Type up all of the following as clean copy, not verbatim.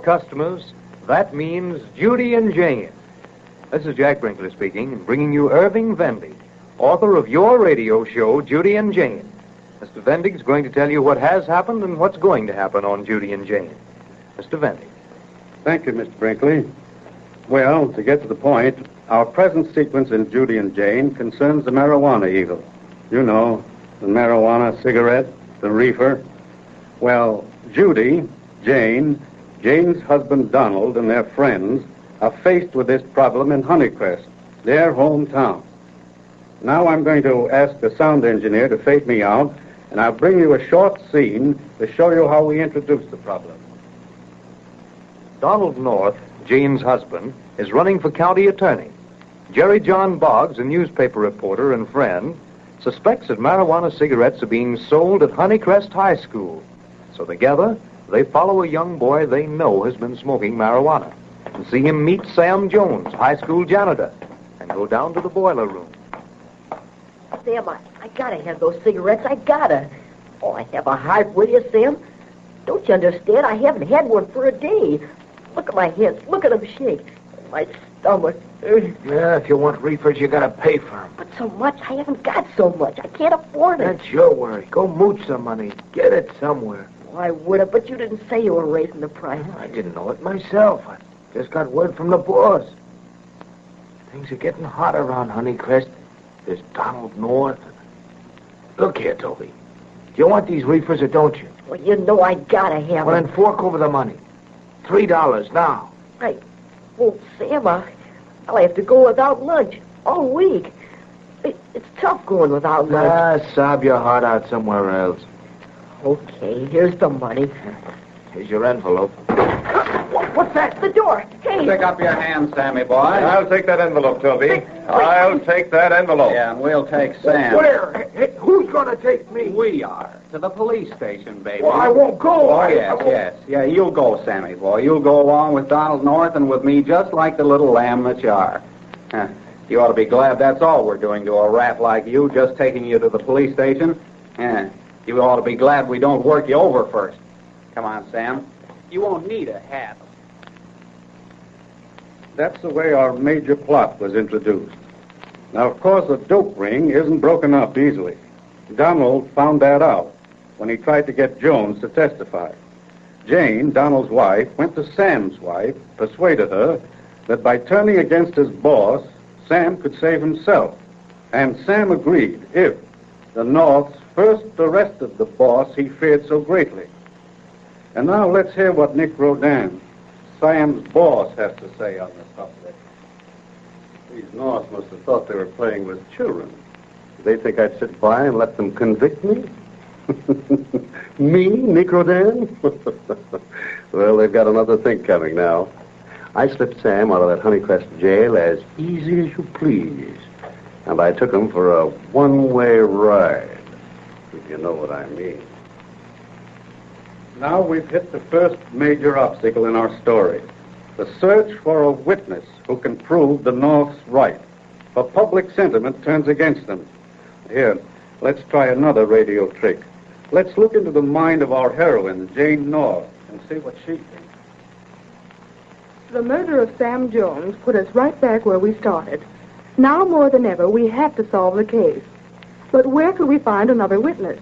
customers, that means Judy and Jane. This is Jack Brinkley speaking, bringing you Irving Vendig, author of your radio show, Judy and Jane. Mr. Vendig's going to tell you what has happened and what's going to happen on Judy and Jane. Mr. Vendig. Thank you, Mr. Brinkley. Well, to get to the point, our present sequence in Judy and Jane concerns the marijuana evil. You know, the marijuana cigarette, the reefer. Well, Judy, Jane, Jane's husband Donald, and their friends are faced with this problem in Honeycrest, their hometown. Now I'm going to ask the sound engineer to fade me out, and I'll bring you a short scene to show you how we introduce the problem. Donald North, Jane's husband, is running for county attorney. Jerry John Boggs, a newspaper reporter and friend, suspects that marijuana cigarettes are being sold at Honeycrest High School. So together, they follow a young boy they know has been smoking marijuana and see him meet Sam Jones, high school janitor, and go down to the boiler room. Sam, I gotta have those cigarettes. I gotta. Oh, I have a heart, will you, Sam? Don't you understand? I haven't had one for a day. Look at my hands. Look at them shake. My stomach. Yeah, if you want reefers, you gotta pay for them. But so much? I haven't got so much. I can't afford it. That's your worry. Go mooch some money. Get it somewhere. Well, I would have, but you didn't say you were raising the price. I didn't know it myself. I just got word from the boss. Things are getting hot around Honeycrest. There's Donald North. Look here, Toby. Do you want these reefers or don't you? Well, you know I gotta have Well, them. then fork over the money. $3 now. Well, Sam, I'll have to go without lunch all week. It's tough going without lunch. Sob your heart out somewhere else. Okay, here's the money. Here's your envelope. What's that? The door. Hey. Stick up your hand, Sammy Boy. I'll take that envelope, Toby. I'll take that envelope. Yeah, and we'll take Sam. Where? Hey, who's gonna take me? We are. To the police station, baby. Well, I won't go. Oh, yes. Yeah, you'll go, Sammy Boy. You'll go along with Donald North and with me just like the little lamb that you are. You ought to be glad that's all we're doing to a rat like you, just taking you to the police station. Yeah. You ought to be glad we don't work you over first. Come on, Sam. You won't need a hat. That's the way our major plot was introduced. Now, of course, a dope ring isn't broken up easily. Donald found that out when he tried to get Jones to testify. Jane, Donald's wife, went to Sam's wife, persuaded her that by turning against his boss, Sam could save himself. And Sam agreed if the Norths first arrested the boss he feared so greatly. And now let's hear what Nick Rodin, Sam's boss, has to say on the subject. These Norths must have thought they were playing with children. Did they think I'd sit by and let them convict me? Me, Nick Rodin? Well, they've got another think coming now. I slipped Sam out of that Honeycrest jail as easy as you please. And I took him for a one-way ride, if you know what I mean. Now we've hit the first major obstacle in our story. The search for a witness who can prove the North's right. For public sentiment turns against them. Here, let's try another radio trick. Let's look into the mind of our heroine, Jane North, and see what she thinks. The murder of Sam Jones put us right back where we started. Now more than ever, we have to solve the case. But where could we find another witness?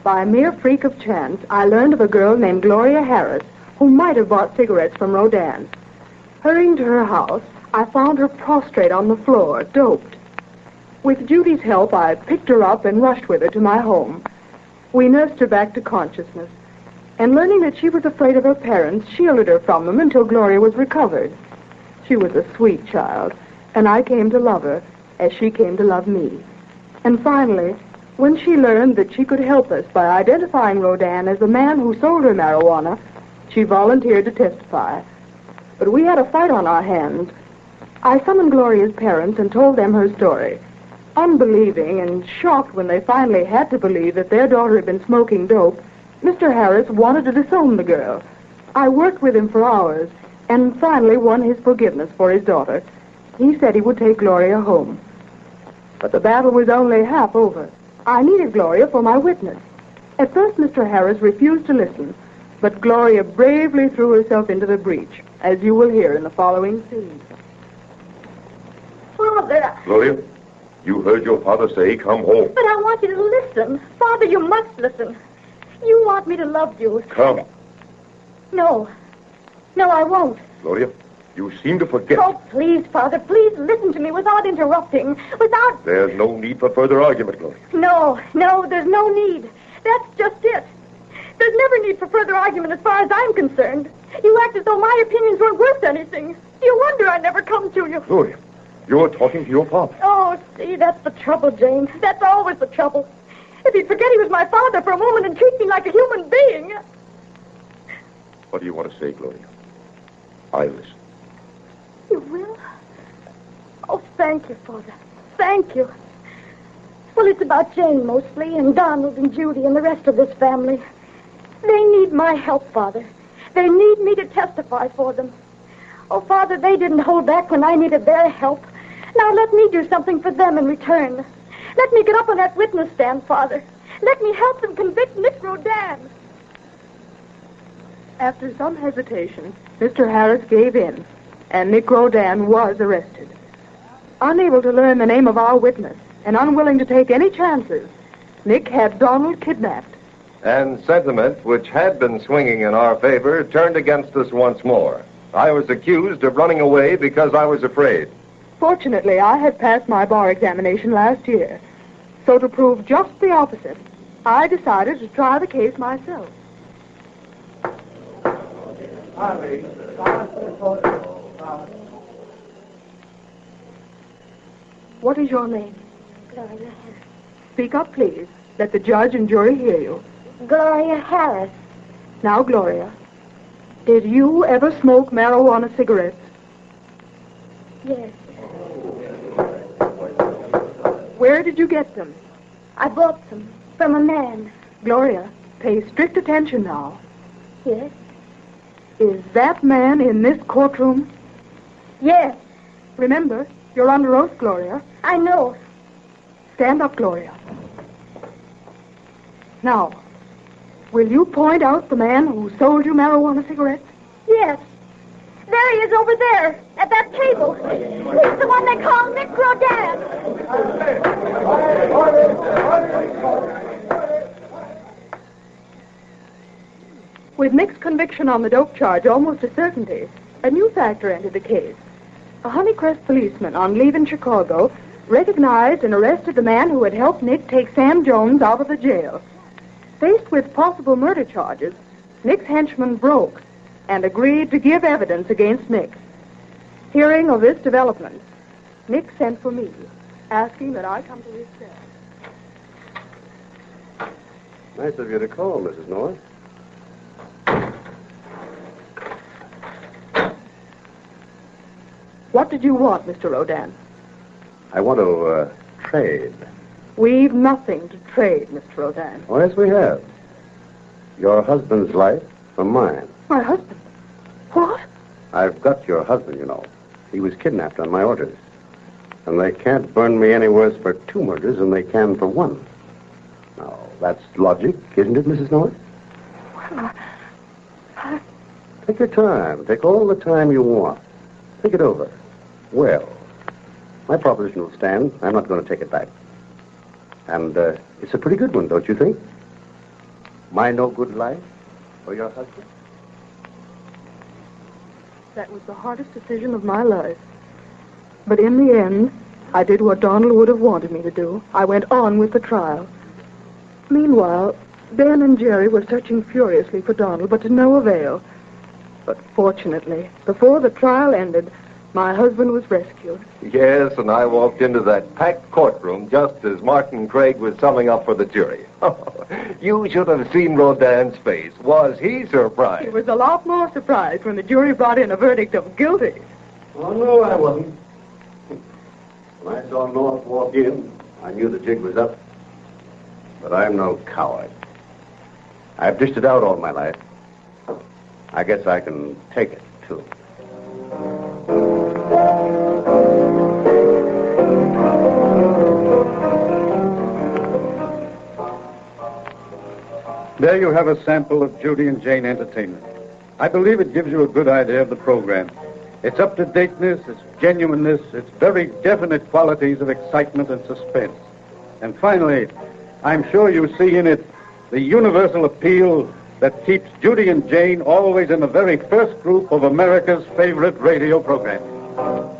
By a mere freak of chance, I learned of a girl named Gloria Harris who might have bought cigarettes from Rodin. Hurrying to her house, I found her prostrate on the floor, doped. With Judy's help, I picked her up and rushed with her to my home. We nursed her back to consciousness, and learning that she was afraid of her parents, shielded her from them until Gloria was recovered. She was a sweet child, and I came to love her as she came to love me. And finally, when she learned that she could help us by identifying Rodin as the man who sold her marijuana, she volunteered to testify. But we had a fight on our hands. I summoned Gloria's parents and told them her story. Unbelieving and shocked when they finally had to believe that their daughter had been smoking dope, Mr. Harris wanted to disown the girl. I worked with him for hours and finally won his forgiveness for his daughter. He said he would take Gloria home. But the battle was only half over. I needed Gloria for my witness. At first, Mr. Harris refused to listen, But Gloria bravely threw herself into the breach, as you will hear in the following scene. Father, Gloria, you heard your father say, come home. but I want you to listen. Father, you must listen. You want me to love you. Come. No. No, I won't. Gloria, you seem to forget. Oh, please, Father, please listen to me without interrupting. Without... There's no need for further argument, Gloria. No, there's no need. That's just it. There's never need for further argument as far as I'm concerned. You act as though my opinions weren't worth anything. You wonder I never come to you. Gloria, you're talking to your father. Oh, see, that's the trouble, Jane. That's always the trouble. If he'd forget he was my father for a moment and treat me like a human being. What do you want to say, Gloria? I listen. You will? Oh, thank you, Father. Thank you. Well, it's about Jane mostly, and Donald and Judy and the rest of this family. They need my help, Father. They need me to testify for them. Oh, Father, they didn't hold back when I needed their help. Now let me do something for them in return. Let me get up on that witness stand, Father. Let me help them convict Nick Rodan. After some hesitation, Mr. Harris gave in, and Nick Rodan was arrested. Unable to learn the name of our witness and unwilling to take any chances, Nick had Donald kidnapped. And sentiment, which had been swinging in our favor, turned against us once more. I was accused of running away because I was afraid. Fortunately, I had passed my bar examination last year. So to prove just the opposite, I decided to try the case myself. What is your name? Gloria. Speak up, please. Let the judge and jury hear you. Gloria Harris. Now, Gloria, did you ever smoke marijuana cigarettes? Yes. Where did you get them? I bought some from a man. Gloria, pay strict attention now. Yes. Is that man in this courtroom? Yes. Remember, you're under oath, Gloria. I know. Stand up, Gloria. Now, will you point out the man who sold you marijuana cigarettes? Yes. There he is over there, at that table. He's the one they call Nick Rodan. With Nick's conviction on the dope charge almost a certainty, a new factor entered the case. A Honeycrest policeman on leave in Chicago recognized and arrested the man who had helped Nick take Sam Jones out of the jail. Faced with possible murder charges, Nick's henchman broke and agreed to give evidence against Nick. Hearing of this development, Nick sent for me, asking that I come to his cell. Nice of you to call, Mrs. North. What did you want, Mr. Rodan? I want to, trade. We've nothing to trade, Mr. Rodan. Oh, yes, we have. Your husband's life for mine. My husband? What? I've got your husband, you know. He was kidnapped on my orders. And they can't burn me any worse for 2 murders than they can for 1. Now, that's logic, isn't it, Mrs. North? Well, Take your time. Take all the time you want. Think it over. Well, my proposition will stand. I'm not going to take it back. And it's a pretty good one, don't you think? My no-good life for your husband? That was the hardest decision of my life. But in the end, I did what Donald would have wanted me to do. I went on with the trial. Meanwhile, Ben and Jerry were searching furiously for Donald, but to no avail. But fortunately, before the trial ended, my husband was rescued. Yes, and I walked into that packed courtroom just as Martin Craig was summing up for the jury. You should have seen Rodan's face. Was he surprised? He was a lot more surprised when the jury brought in a verdict of guilty. Oh, no, I wasn't. When I saw North walk in, I knew the jig was up. But I'm no coward. I've dished it out all my life. I guess I can take it, too. There you have a sample of Judy and Jane Entertainment. I believe it gives you a good idea of the program. Its up-to-dateness, its genuineness, its very definite qualities of excitement and suspense. And finally, I'm sure you see in it the universal appeal that keeps Judy and Jane always in the very first group of America's favorite radio programs.